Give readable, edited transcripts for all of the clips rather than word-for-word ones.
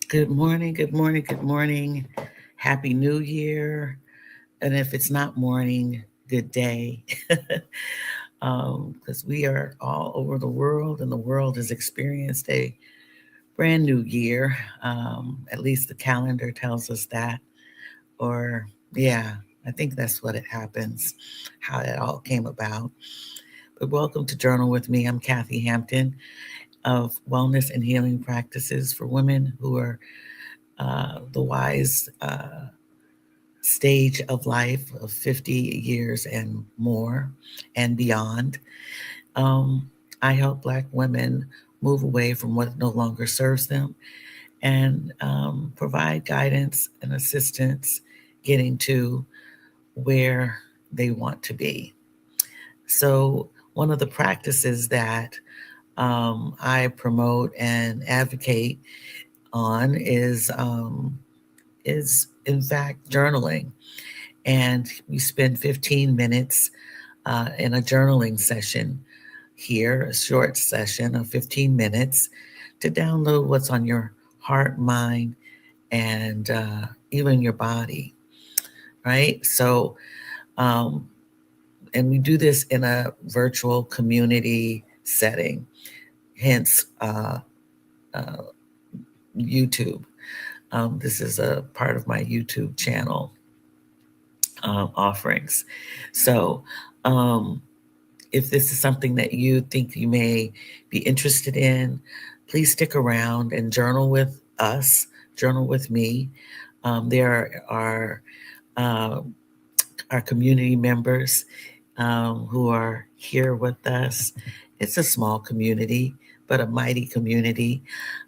Good morning, good morning, good morning. Happy New Year. And if it's not morning, good day. Because we are all over the world and the world has experienced a brand new year. At least the calendar tells us that. Or, yeah, I think that's what it happens, how it all came about. But welcome to Journal with Me. I'm Kathy Hampton of Wellness and Healing Practices for Women who are the wise stage of life of 50 years and more and beyond. Um, I help Black women move away from what no longer serves them and provide guidance and assistance getting to where they want to be. So, one of the practices that I promote and advocate on is in fact journaling, and we spend 15 minutes in a journaling session here, a short session of 15 minutes to download what's on your heart, mind, and even your body, right? So, um, and we do this in a virtual community setting, hence uh, YouTube. This is a part of my YouTube channel offerings. So, um, if this is something that you think you may be interested in, please stick around and journal with us, journal with me. There are uh, our community members who are here with us. It's a small community, but a mighty community.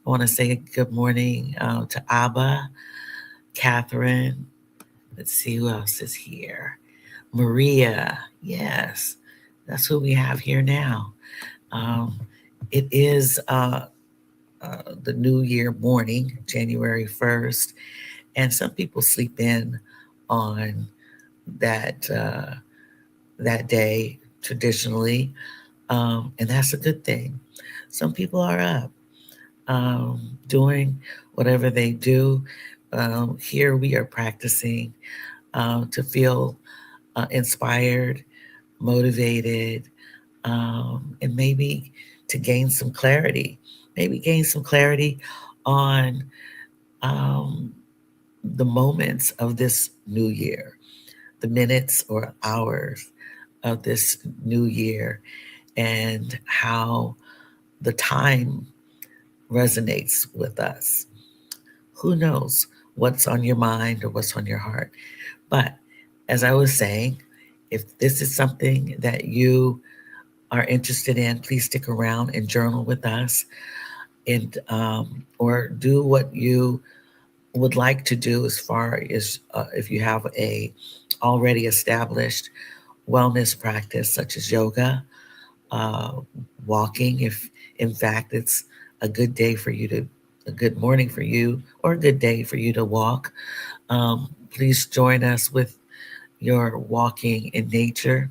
I want to say good morning to Abba, Catherine. Let's see who else is here. Maria, yes, that's who we have here now. Um, it is the New Year morning, January 1st, and some people sleep in on that that day traditionally, and that's a good thing. Some people are up doing whatever they do. Here we are practicing to feel inspired, motivated, and maybe to gain some clarity. Maybe gain some clarity on um, the moments of this new year, the minutes or hours of this new year, and how the time resonates with us. Who knows what's on your mind or what's on your heart? But as I was saying, if this is something that you are interested in, please stick around and journal with us, and or do what you would like to do as far as if you have a already established wellness practice such as yoga, uh, walking. If in fact it's a good day for you to, a good morning for you, or a good day for you to walk, please join us with your walking in nature.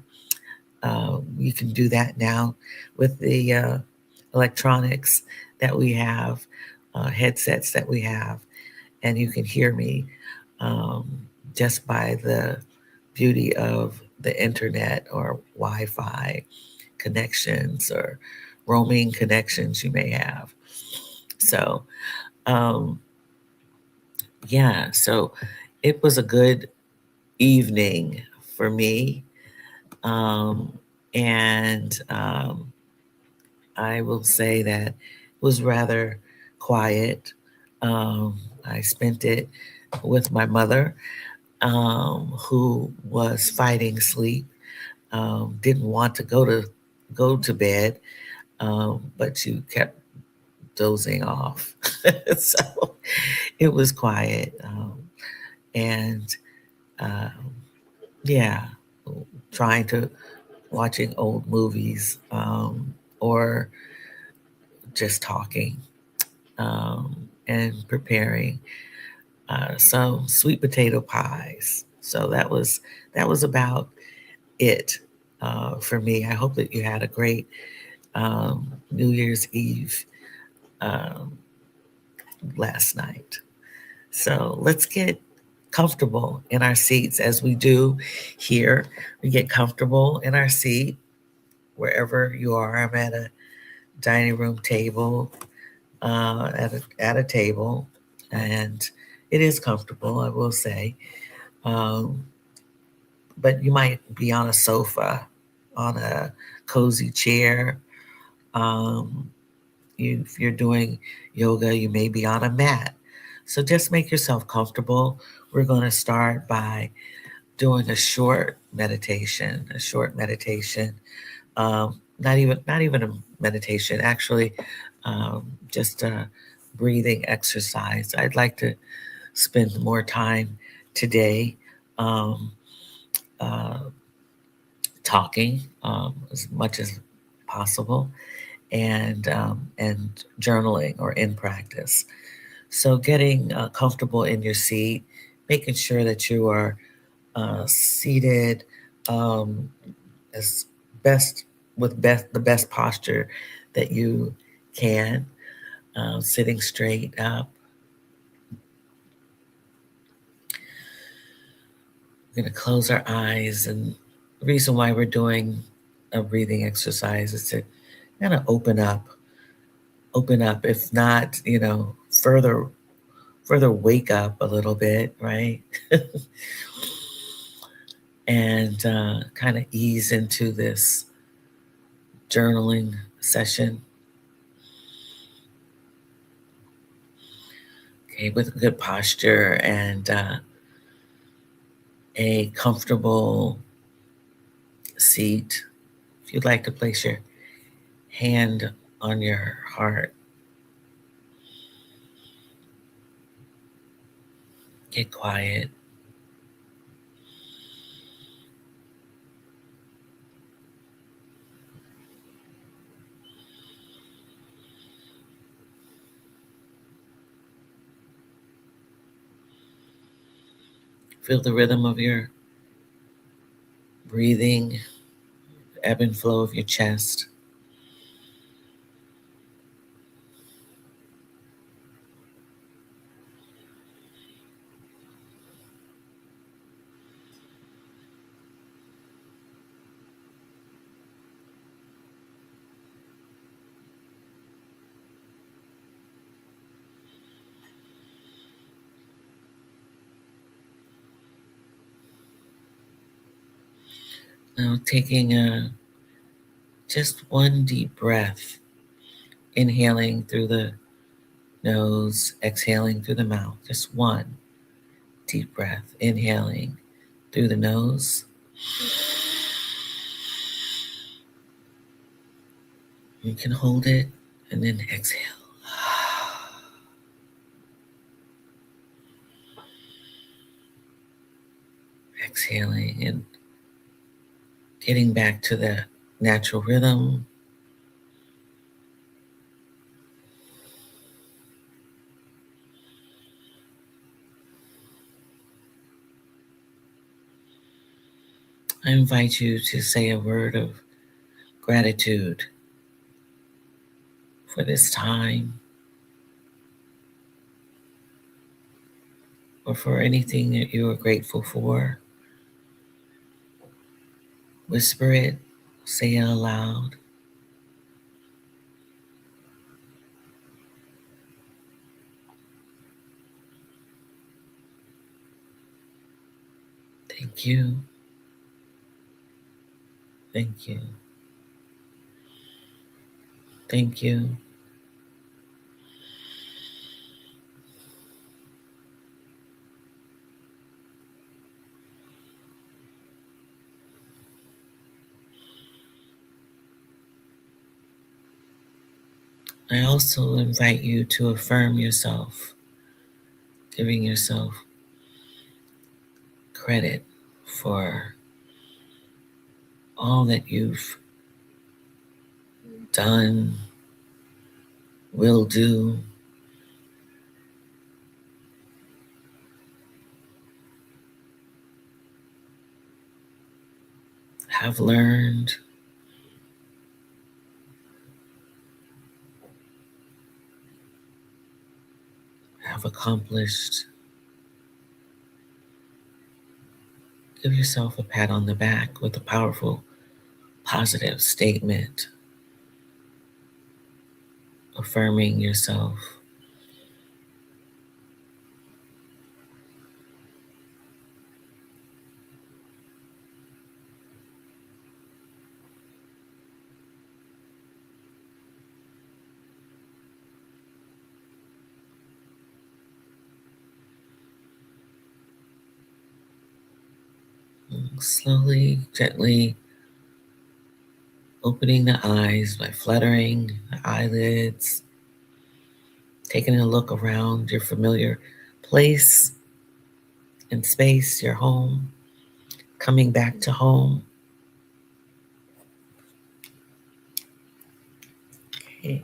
You can do that now with the electronics that we have, headsets that we have, and you can hear me just by the beauty of the internet or Wi Fi connections or roaming connections you may have. So, um, yeah, so it was a good evening for me. Um, and I will say that it was rather quiet. I spent it with my mother, who was fighting sleep, didn't want to go to bed, but she kept dozing off. So it was quiet, and um, yeah, trying to watching old movies, or just talking, and preparing some sweet potato pies. So that was about it for me. I hope that you had a great New Year's Eve um, last night. So let's get comfortable in our seats as we do here. We get comfortable in our seat wherever you are. I'm at a dining room table, at a table, and it is comfortable, I will say. Um, but you might be on a sofa, on a cozy chair. Um, if you're doing yoga, you may be on a mat. So just make yourself comfortable. We're going to start by doing a short meditation. A short meditation. Not even a meditation. Actually, just a breathing exercise. I'd like to spend more time today. Um, uh, Talking as much as possible and journaling or in practice. So getting comfortable in your seat, making sure that you are seated um, as best with the best posture that you can, sitting straight up. We're going to close our eyes, and the reason why we're doing a breathing exercise is to kind of open up, if not, further wake up a little bit, right? And kind of ease into this journaling session. Okay, with good posture and a comfortable seat. If you'd like to place your hand on your heart, get quiet. Feel the rhythm of your breathing, ebb and flow of your chest. Now taking just one deep breath, inhaling through the nose, exhaling through the mouth. Just one deep breath, inhaling through the nose. You can hold it and then exhale. Exhaling and getting back to the natural rhythm. I invite you to say a word of gratitude for this time or for anything that you are grateful for. Whisper it, say it aloud. Thank you. Thank you. Thank you. I also invite you to affirm yourself, giving yourself credit for all that you've done, will do, have learned. have accomplished, give yourself a pat on the back with a powerful, positive statement affirming yourself. Slowly, gently opening the eyes by fluttering the eyelids, taking a look around your familiar place and space, your home, coming back to home. Okay.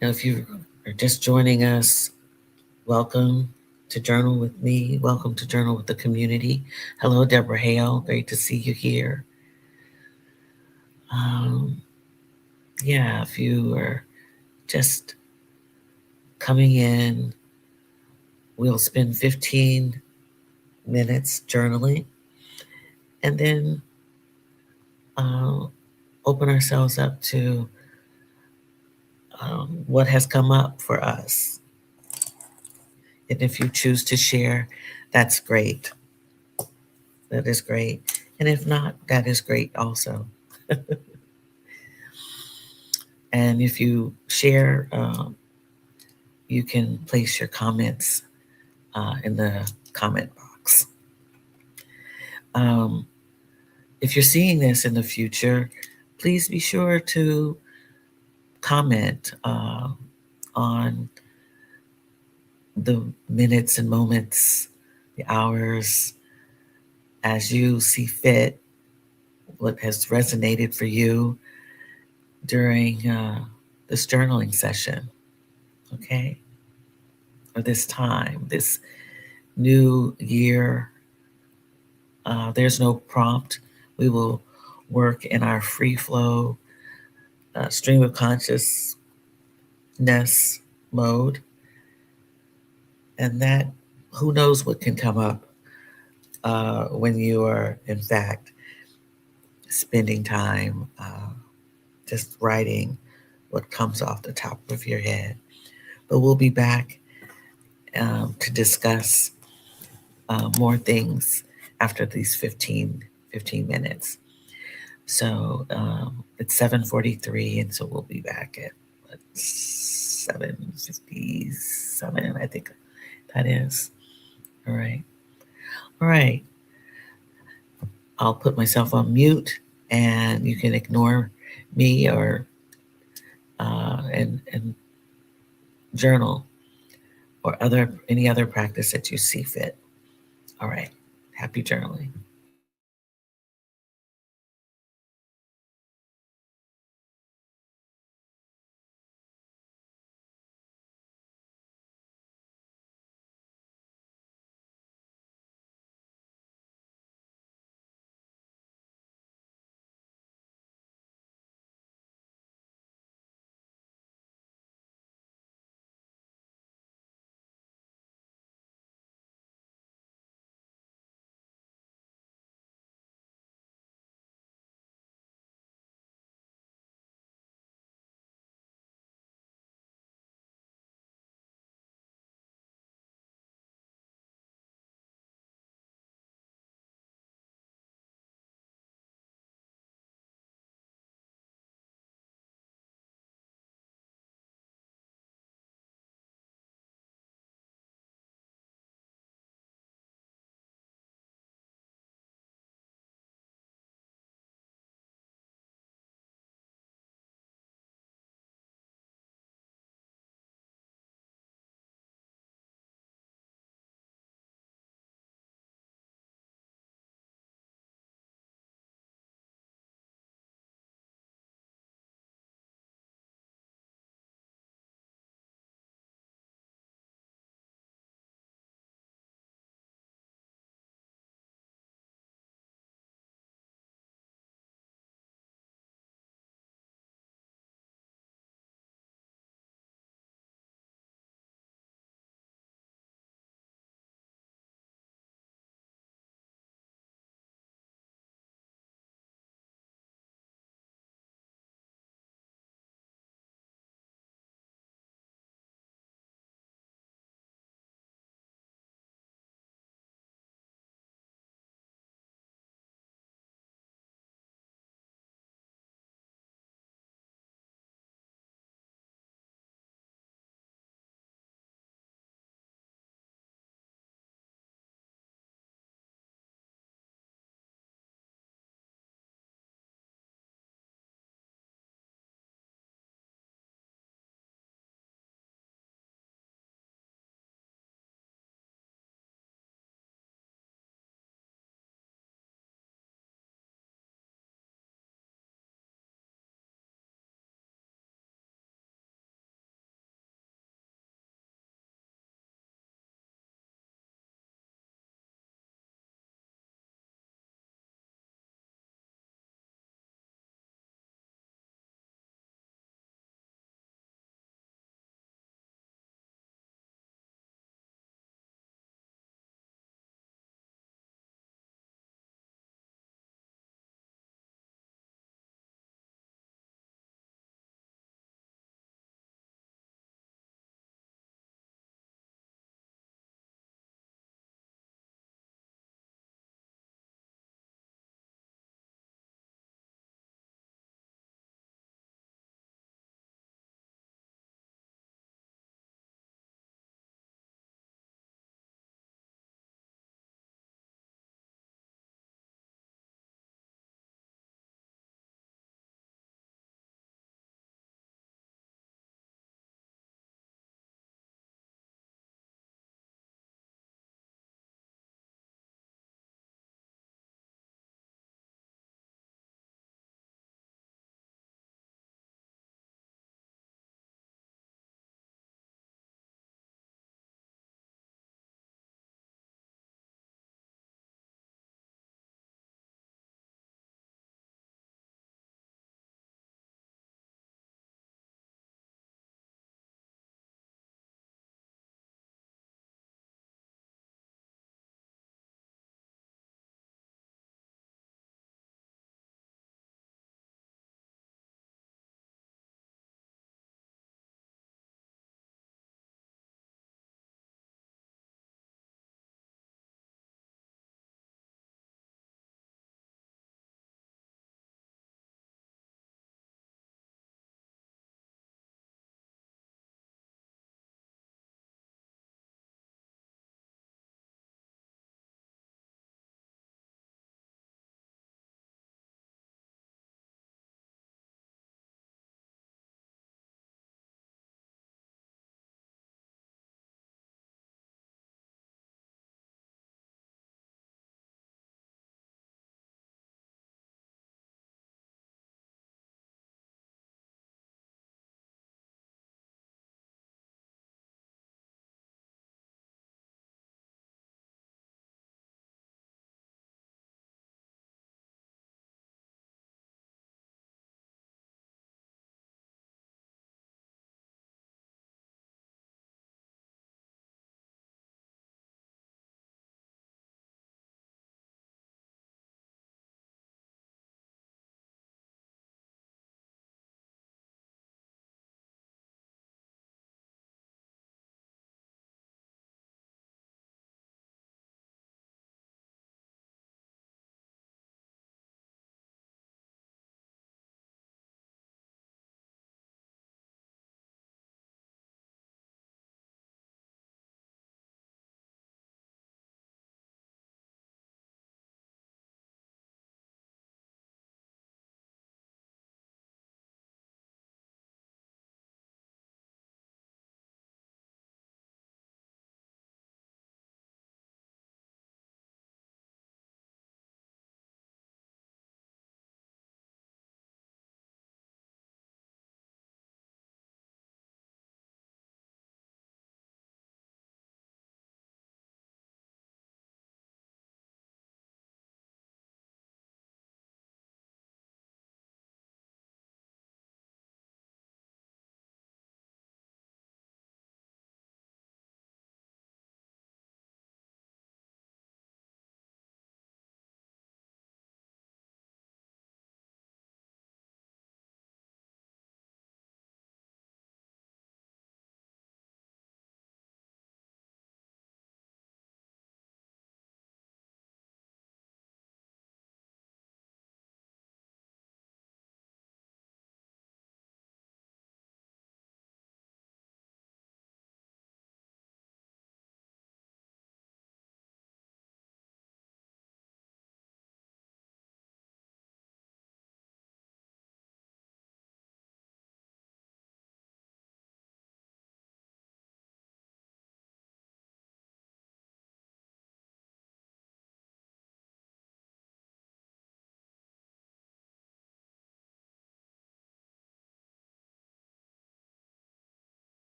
Now, if you are just joining us, welcome to Journal with Me. Welcome to Journal with the Community. Hello, Deborah Hale. Great to see you here. Um, yeah, if you are just coming in, we'll spend 15 minutes journaling and then uh, open ourselves up to what has come up for us. And if you choose to share, that's great. That is great. And if not, that is great also. And if you share, you can place your comments in the comment box. Um, if you're seeing this in the future, please be sure to comment on the minutes and moments, the hours as you see fit, what has resonated for you during this journaling session, okay? Or this time, this new year. There's no prompt. We will work in our free flow stream of consciousness mode, and that who knows what can come up when you are, in fact, spending time just writing what comes off the top of your head. But we'll be back to discuss more things after these 15 minutes. So it's 7:43, and so we'll be back at 7:57, I think that is. All right. All right. I'll put myself on mute, and you can ignore me or and journal or any other practice that you see fit. All right. Happy journaling.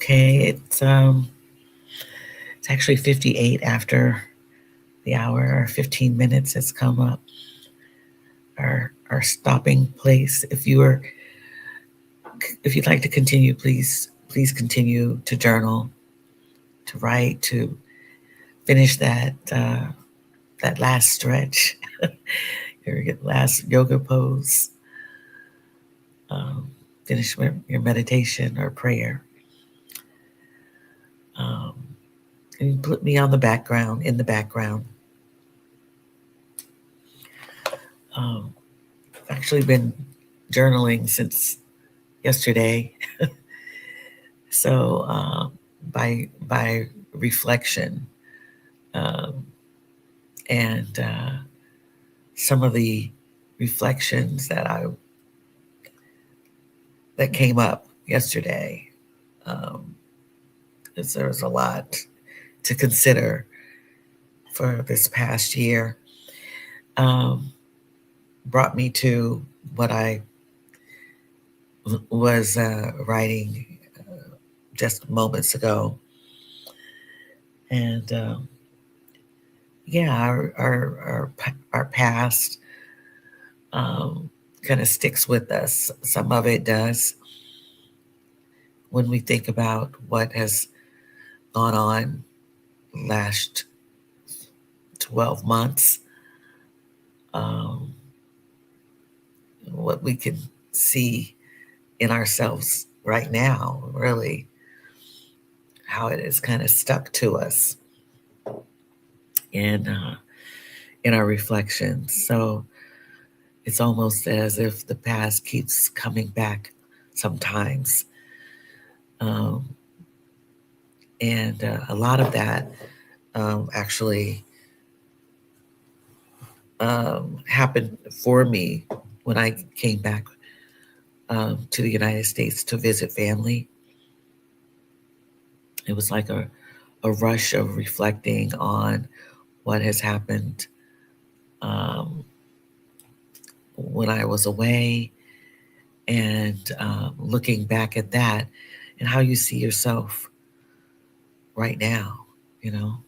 Okay, it's actually 58 after the hour. 15 minutes has come up. Our stopping place. If you'd like to continue, please continue to journal, to write, to finish that last stretch, your last yoga pose. Um, Finish your meditation or prayer. Um, and put me on the background, in the background. Um, I've actually been journaling since yesterday. So by reflection, um, and some of the reflections that came up yesterday, um, is there was a lot to consider for this past year. Um, Brought me to what I was writing just moments ago, and yeah, our past um, kind of sticks with us. Some of it does when we think about what has gone on last 12 months, um, what we can see in ourselves right now, really, how it is kind of stuck to us in in our reflections. So it's almost as if the past keeps coming back sometimes. Um, and a lot of that actually happened for me when I came back to the United States to visit family. It was like a rush of reflecting on what has happened um, when I was away, and looking back at that and how you see yourself right now, you know.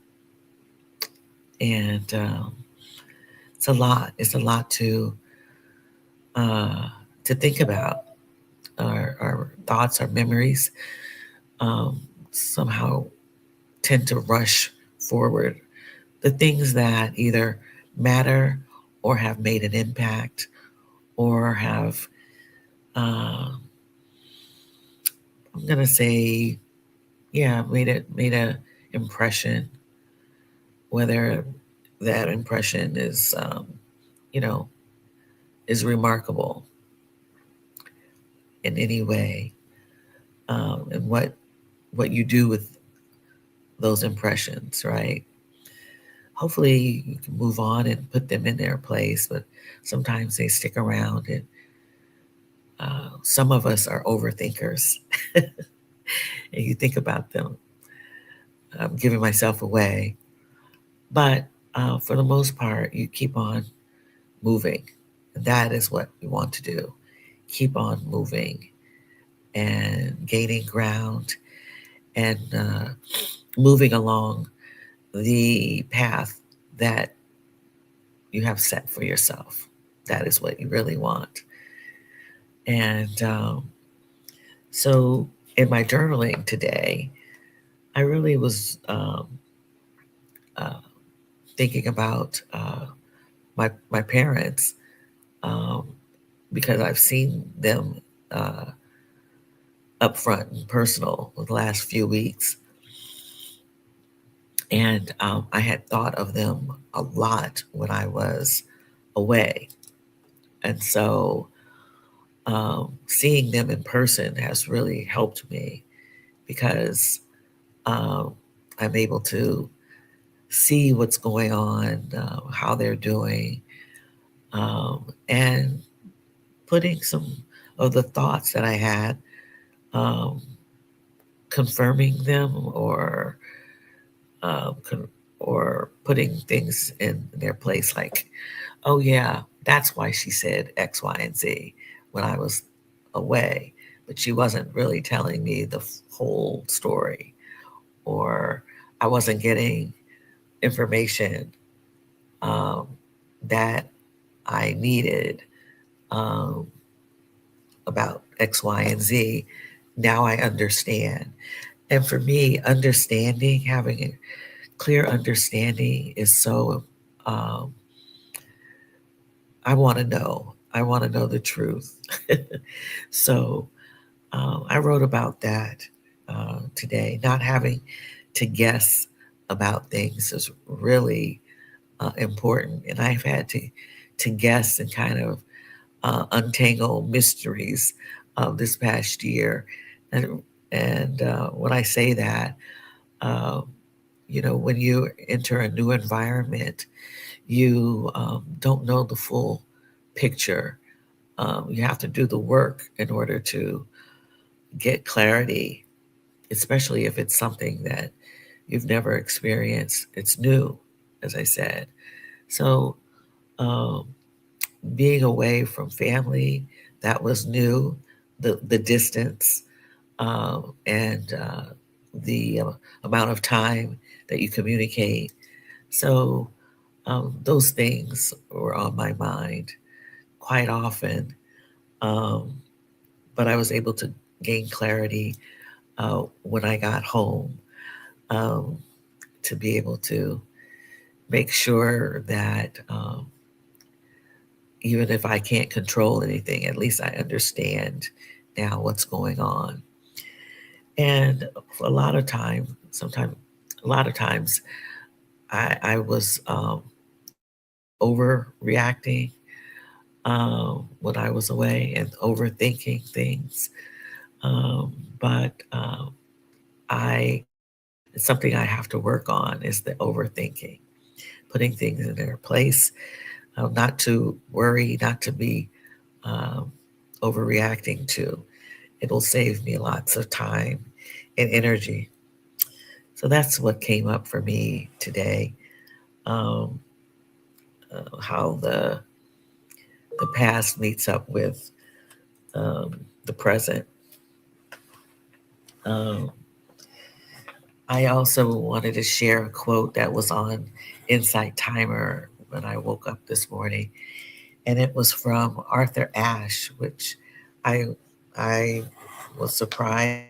And it's a lot. It's a lot uh, to think about. Our thoughts, our memories, um, somehow tend to rush forward. The things that either matter or have made an impact or have, I'm gonna say, yeah, made a impression. Whether that impression is, you know, is remarkable in any way, and what you do with those impressions, right? Hopefully, you can move on and put them in their place, but sometimes they stick around, and some of us are overthinkers, and you think about them. I'm giving myself away, but for the most part, you keep on moving. That is what we want to do. Keep on moving and gaining ground and moving along the path that you have set for yourself. That is what you really want. And so, in my journaling today, I really was uh, thinking about my parents, um, because I've seen them uh, up front and personal the last few weeks, and I had thought of them a lot when I was away, and so seeing them in person has really helped me because um, I'm able to see what's going on, how they're doing, and putting some of the thoughts that I had, um, confirming them um, con- or putting things in their place. Like, oh yeah, that's why she said X, Y, and Z when I was away. but she wasn't really telling me the whole story, or I wasn't getting information um, that I needed um, about X, Y, and Z. Now I understand. And for me, understanding, having a clear understanding is so, um, I want to know. I want to know the truth. So I wrote about that today. Not having to guess about things is really important. And I've had to guess and kind of untangle mysteries of this past year. And, and when I say that, uh, when you enter a new environment, you don't know the full picture. You have to do the work in order to get clarity, especially if it's something that you've never experienced. It's new, as I said. So, um, being away from family, that was new. The distance and the amount of time that you communicate. So those things were on my mind quite often. Um, but I was able to gain clarity when I got home, um, to be able to make sure that even if I can't control anything, at least I understand now what's going on. And a lot of time, sometimes, a lot of times, I was overreacting when I was away and overthinking things. But I, it's something I have to work on is the overthinking, putting things in their place, not to worry, not to be um, overreacting to. It'll save me lots of time and energy. So that's what came up for me today. Um, how the past meets up with the present. Um, I also wanted to share a quote that was on Insight Timer when I woke up this morning, and it was from Arthur Ashe, which I I was surprised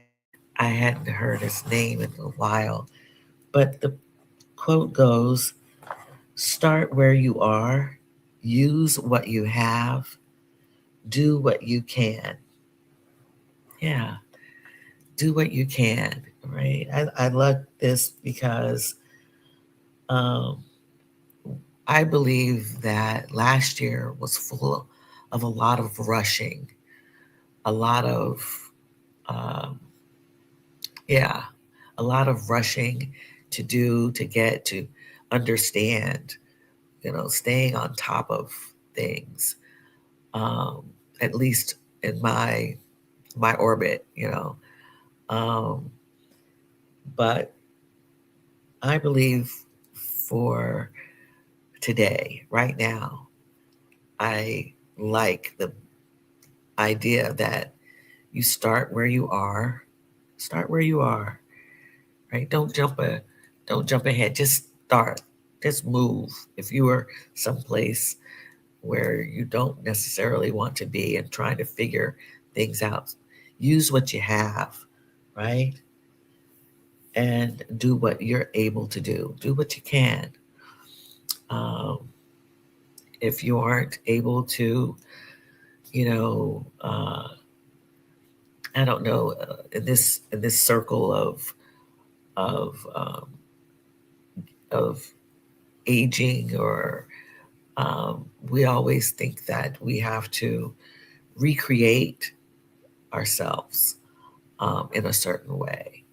I hadn't heard his name in a while. But the quote goes, "Start where you are, use what you have, do what you can." Yeah, do what you can, right? I love this because um, I believe that last year was full of a lot of rushing, a lot of, um, yeah, a lot of rushing to do, to get, to understand, staying on top of things, at least in my orbit, Um, but I believe for today, right now, I like the idea that you start where you are. Start where you are, right? Don't jump ahead. Just start. Just move. If you are someplace where you don't necessarily want to be and trying to figure things out, use what you have, right? And do what you're able to do. Do what you can. Um, if you aren't able to, you know, uh, I don't know, in this circle of of aging, or we always think that we have to recreate ourselves in a certain way,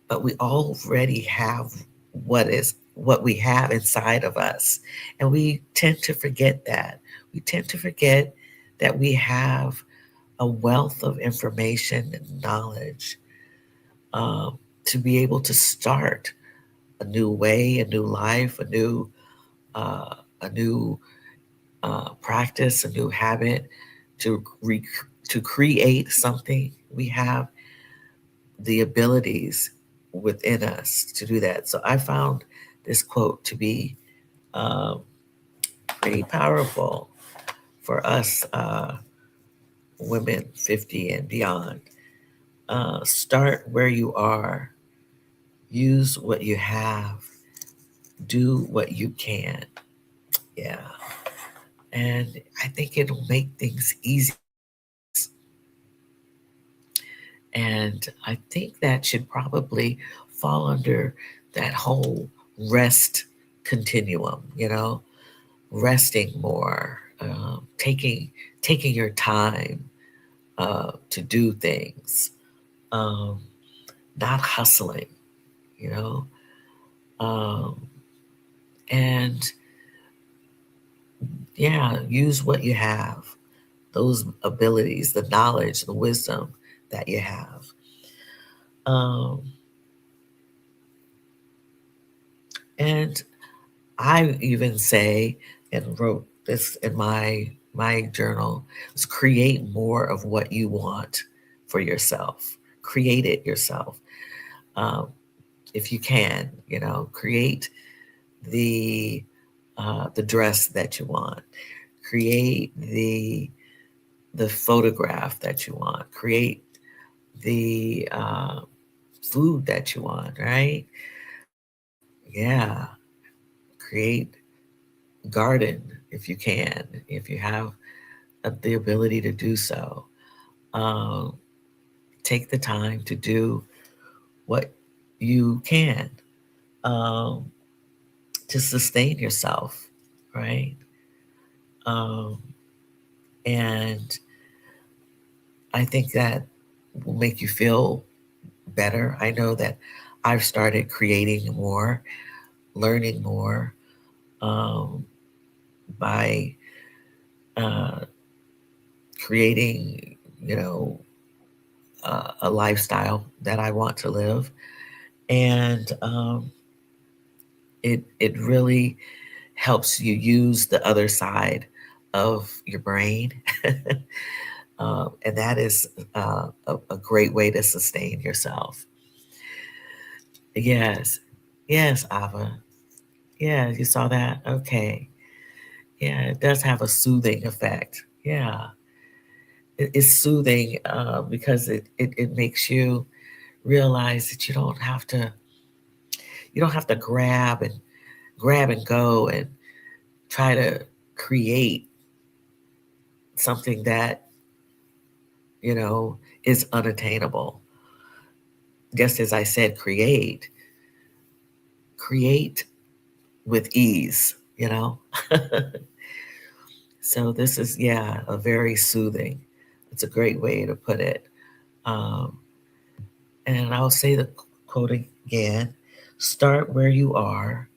but we already have what we have inside of us, and we tend to forget that. We tend to forget that we have a wealth of information and knowledge to be able to start a new way, a new life, a new practice, a new habit, to to create something, we have the abilities within us to do that. So I found this quote to be um, pretty powerful for us women 50 and beyond. Start where you are, use what you have, do what you can. Yeah. And I think it'll make things easy. And I think that should probably fall under that whole rest continuum, resting more, taking your time to do things, um, not hustling, you know, um, and yeah, use what you have, those abilities, the knowledge, the wisdom that you have. Um, and I even say, and wrote this in my journal, is create more of what you want for yourself. Create it yourself, um, if you can. Create the dress that you want. Create the photograph that you want. Create the food that you want. Right? Yeah. Create garden if you can, if you have the ability to do so. Um, take the time to do what you can um, to sustain yourself, right? Um, and I think that will make you feel better. I know that I've started creating more, learning more um, by uh, creating, a lifestyle that I want to live. And it really helps you use the other side of your brain. And that is a great way to sustain yourself. Yes. Yes, Ava. Yeah, you saw that? Okay. Yeah, it does have a soothing effect. Yeah. It's soothing because it makes you realize that you don't have to grab and go and try to create something that you know is unattainable. Just as I said, create with ease. So this is, yeah, a very soothing. It's a great way to put it. um, and I'll say the quote again: start where you are,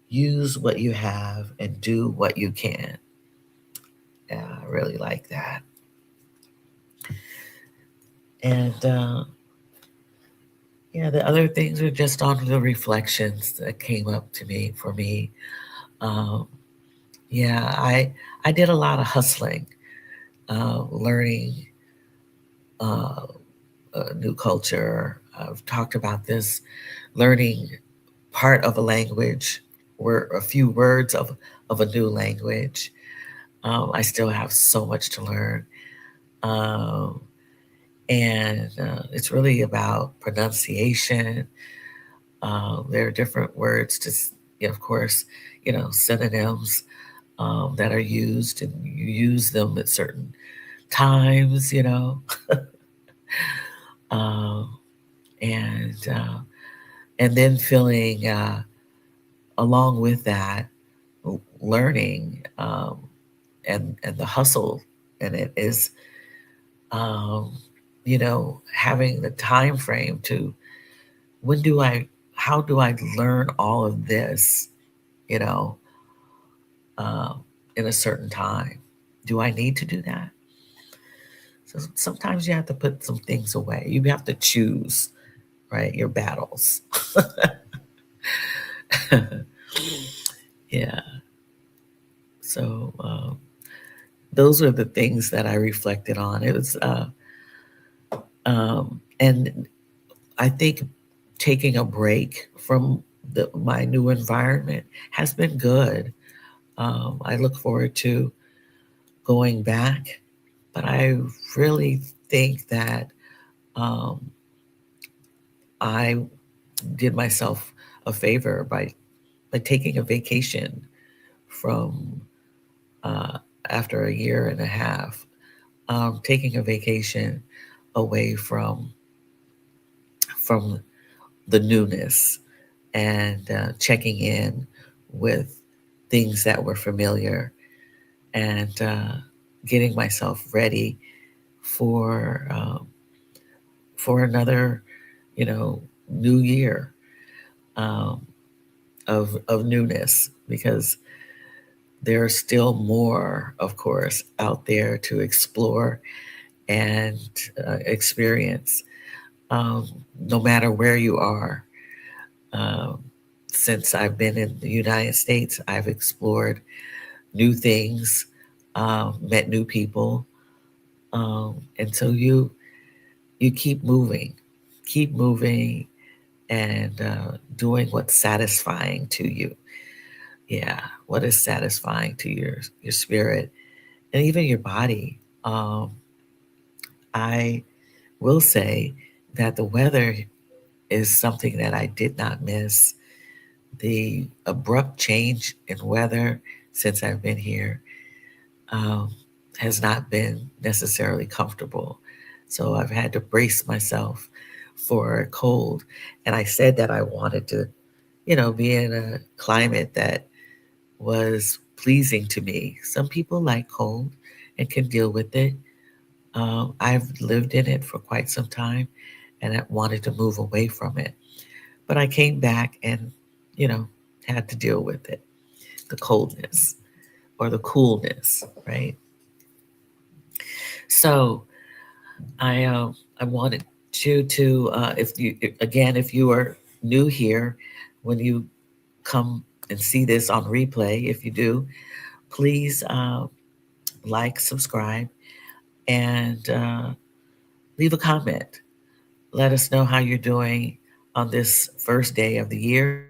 use what you have, and do what you can. Yeah, I really like that. And yeah, the other things are just on the reflections that came up to me for me. Um, yeah, I did a lot of hustling, learning uh, a new culture. I've talked about this, learning part of a language, were a few words of a new language. I still have so much to learn. Um, and it's really about pronunciation. There are different words of course, synonyms that are used, and you use them at certain times. um, and then feeling along with that, learning and the hustle, and it is um, having the time frame to when do I how do I learn all of this, you know, um, in a certain time? Do I need to do that? So sometimes you have to put some things away. You have to choose, right, your battles. Yeah. So those are the things that I reflected on. It was, and I think taking a break from my new environment has been good. I look forward to going back, but I really think that um, I did myself a favor by taking a vacation from uh, after a year and a half, taking a vacation away from the newness and checking in with things that were familiar and getting myself ready for for another, you know, new year um, of newness because there's still more, of course, out there to explore and experience, um, no matter where you are. Um, since I've been in the United States, I've explored new things, met new people, and so you keep moving, and doing what's satisfying to you. Yeah, what is satisfying to your spirit and even your body. Um, I will say that the weather is something that I did not miss. The abrupt change in weather since I've been here um, has not been necessarily comfortable. So I've had to brace myself for a cold. And I said that I wanted to, you know, be in a climate that was pleasing to me. Some people like cold and can deal with it. I've lived in it for quite some time and I wanted to move away from it. But I came back and, you know, had to deal with it, the coldness or the coolness, right? So I wanted you to, if you again, if you are new here, when you come and see this on replay, if you do, please like, subscribe, and leave a comment. Let us know how you're doing on this first day of the year.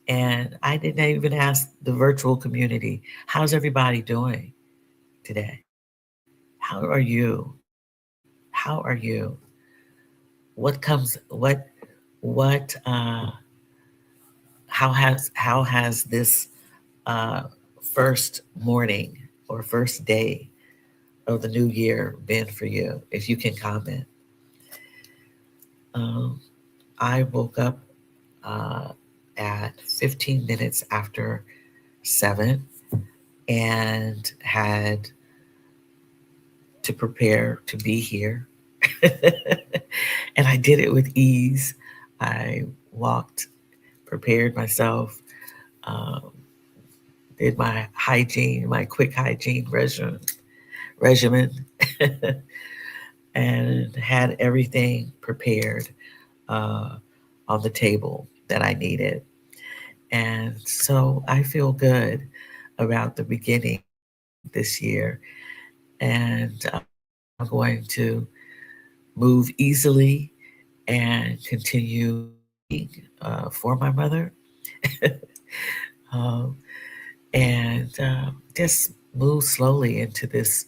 And I didn't even ask the virtual community, how's everybody doing today? How are you? How are you? What comes? What? How has this uh, first morning or first day of the new year been for you? If you can comment. Um, I woke up uh, at 15 minutes after 7 and had to prepare to be here. And I did it with ease. I walked, prepared myself, um, did my hygiene, my quick hygiene regimen, and had everything prepared uh, on the table that I needed. And so I feel good about the beginning this year. And I'm going to move easily and continue being for my mother. um, and just move slowly into this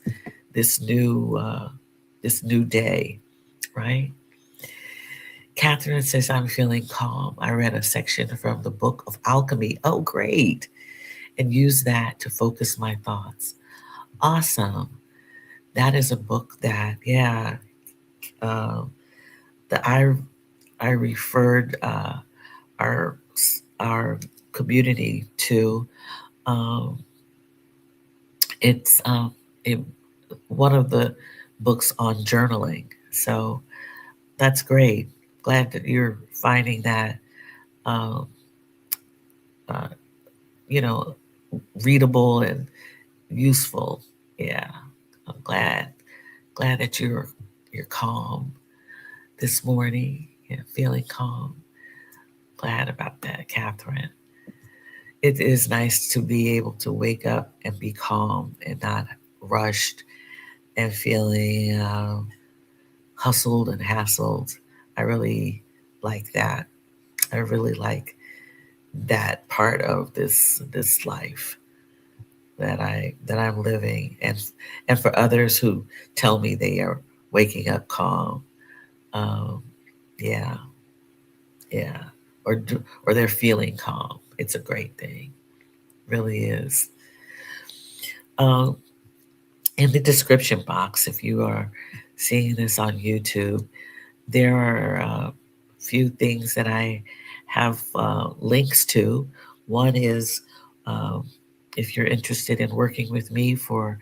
new day, right? Catherine says, I'm feeling calm. I read a section from the book of alchemy. Oh, great. And use that to focus my thoughts. Awesome. That is a book that, yeah, um, that I referred our our community to. Um, it's it, one of the books on journaling. So that's great. Glad that you're finding that, um, uh, you know, readable and useful. Yeah, I'm glad that you're calm this morning. Yeah, feeling calm. Glad about that, Catherine. It is nice to be able to wake up and be calm and not rushed and feeling hustled and hassled. I really like that. I really like that part of this life that I'm living, and for others who tell me they are waking up calm, um, yeah, yeah, or they're feeling calm. It's a great thing, really is. Um, in the description box, if you are seeing this on YouTube, there are a few things that I have links to. One is if you're interested in working with me for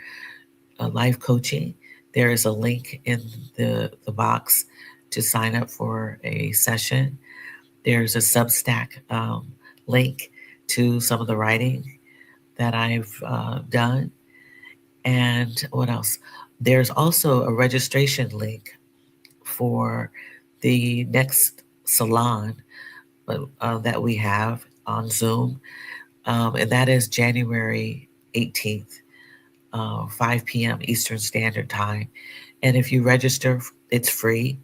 life coaching, there is a link in the box to sign up for a session. There's a Substack link to some of the writing that I've done. And what else? There's also a registration link for the next salon that we have on Zoom, and that is January 18th, 5 p.m. Eastern Standard Time. And if you register, it's free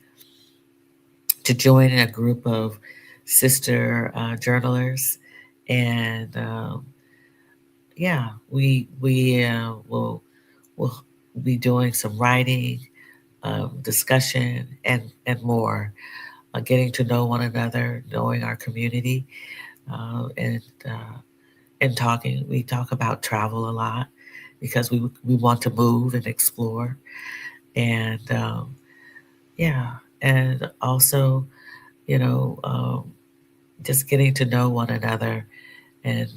to join a group of sister journalers. And yeah, will be doing some writing, discussion, and more. Getting to know one another, knowing our community, and and talking. We talk about travel a lot because we want to move and explore, and yeah, and also just getting to know one another and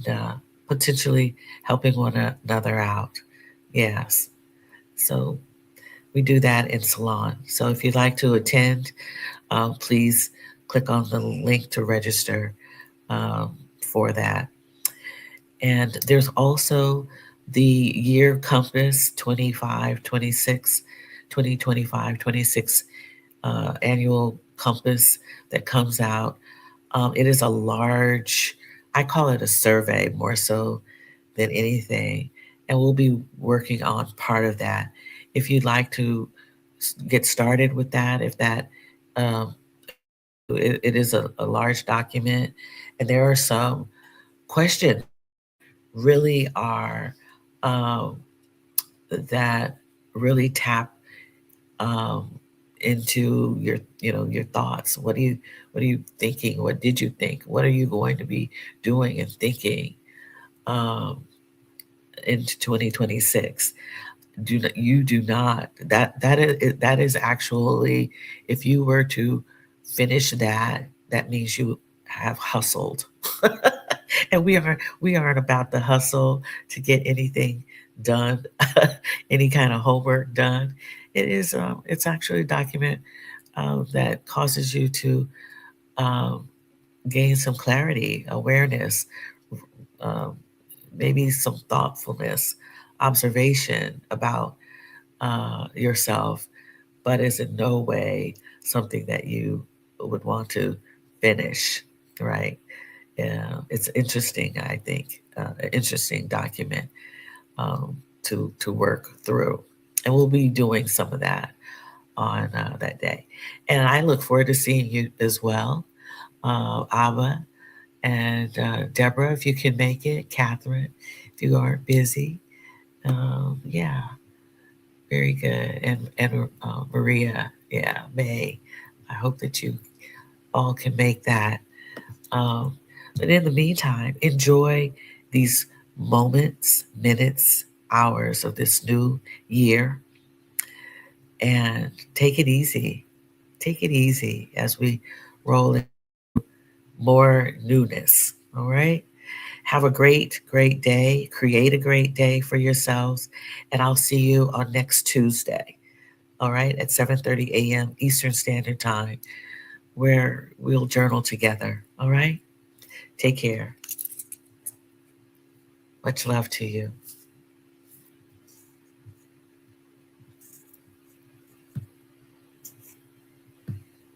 potentially helping one another out. Yes, so we do that in Salon. So if you'd like to attend, please click on the link to register for that. And there's also the year compass 25, 26, 2025, 26 annual compass that comes out. It is a large, I call it a survey more so than anything. And we'll be working on part of that. If you'd like to get started with that, if that, it is a large document, and there are some questions really are um, that really tap um, into your thoughts. What are you thinking? What did you think? What are you going to be doing and thinking um, into 2026? Do not that is actually, if you were to finish that, that means you have hustled. And we aren't about the hustle to get anything done, any kind of homework done. It's actually a document that causes you to um, gain some clarity, awareness, um, maybe some thoughtfulness, observation about yourself, but is in no way something that you would want to finish, right? Yeah, it's interesting. I think an interesting document to work through, and we'll be doing some of that on that day. And I look forward to seeing you as well, Abba and Deborah, if you can make it. Catherine, if you aren't busy. Yeah, very good. And Maria, yeah, May. I hope that you all can make that. Um, but in the meantime, enjoy these moments, minutes, hours of this new year, and take it easy. Take it easy as we roll in more newness. All right. Have a great day. Create a great day for yourselves. And I'll see you on next Tuesday. All right. At 7:30 a.m. Eastern Standard Time, where we'll journal together. All right. Take care. Much love to you.